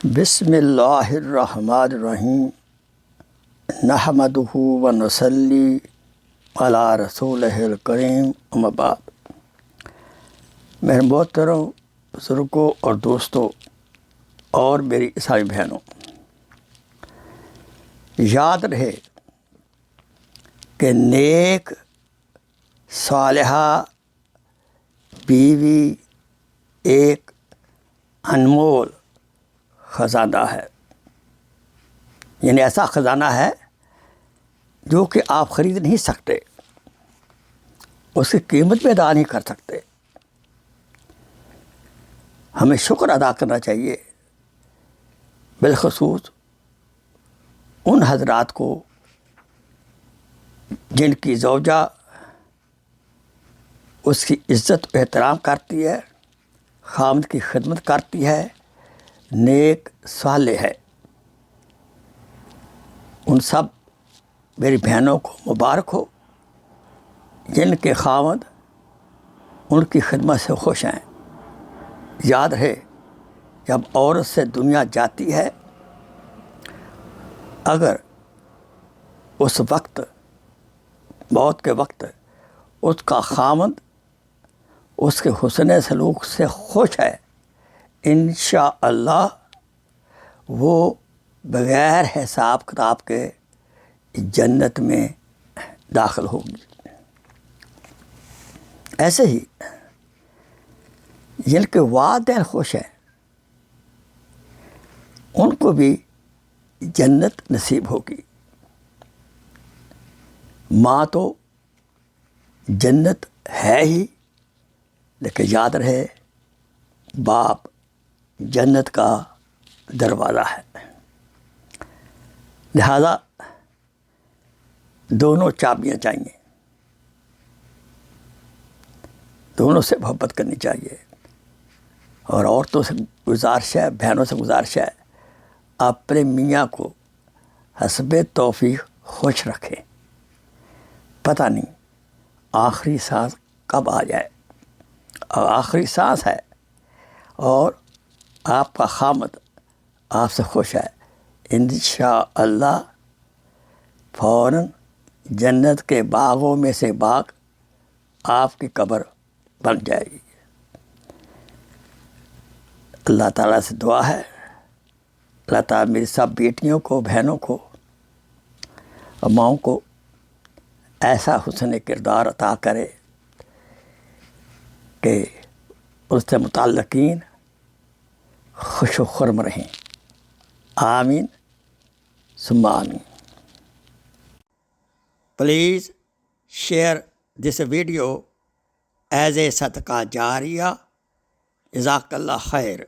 بسم اللہ الرحمن الرحیم نحمدہ و نصلی علی رسولہ الکریم اما بعد۔ میرے محترم بزرگوں اور دوستوں اور میری عیسائی بہنوں، یاد رہے کہ نیک صالحہ بیوی ایک انمول خزانہ ہے، یعنی ایسا خزانہ ہے جو کہ آپ خرید نہیں سکتے، اس کی قیمت بھی ادا نہیں کر سکتے۔ ہمیں شکر ادا کرنا چاہیے، بالخصوص ان حضرات کو جن کی زوجہ اس کی عزت و احترام کرتی ہے، خاوند کی خدمت کرتی ہے، نیک صالح ہے۔ ان سب میری بہنوں کو مبارک ہو جن کے خاوند ان کی خدمت سے خوش ہیں۔ یاد ہے، جب عورت سے دنیا جاتی ہے، اگر اس وقت موت کے وقت اس کا خاوند اس کے حسن سلوک سے خوش ہے، انشاءاللہ وہ بغیر حساب کتاب کے جنت میں داخل ہوگی۔ ایسے ہی جن کے والدین خوش ہیں ان کو بھی جنت نصیب ہوگی۔ ماں تو جنت ہے ہی، لیکن یاد رہے باپ جنت کا دروازہ ہے۔ لہذا دونوں چابیاں چاہیے، دونوں سے محبت کرنی چاہیے۔ اور عورتوں سے گزارش ہے، بہنوں سے گزارش ہے، اپنے میاں کو حسب توفیق خوش رکھیں۔ پتہ نہیں آخری سانس کب آ جائے، اور آخری سانس ہے اور آپ کا خاوند آپ سے خوش ہے، انشاءاللہ فوراً جنت کے باغوں میں سے باغ آپ کی قبر بن جائے گی۔ اللہ تعالیٰ سے دعا ہے، اللہ تعالیٰ میری سب بیٹیوں کو، بہنوں کو اور ماؤں کو ایسا حسن کردار عطا کرے کہ اس سے متعلقین خوش و خرم رہیں۔ آمین ثم آمین۔ Please share this video as a صدقہ جاریہ۔ جزاک اللہ خیر۔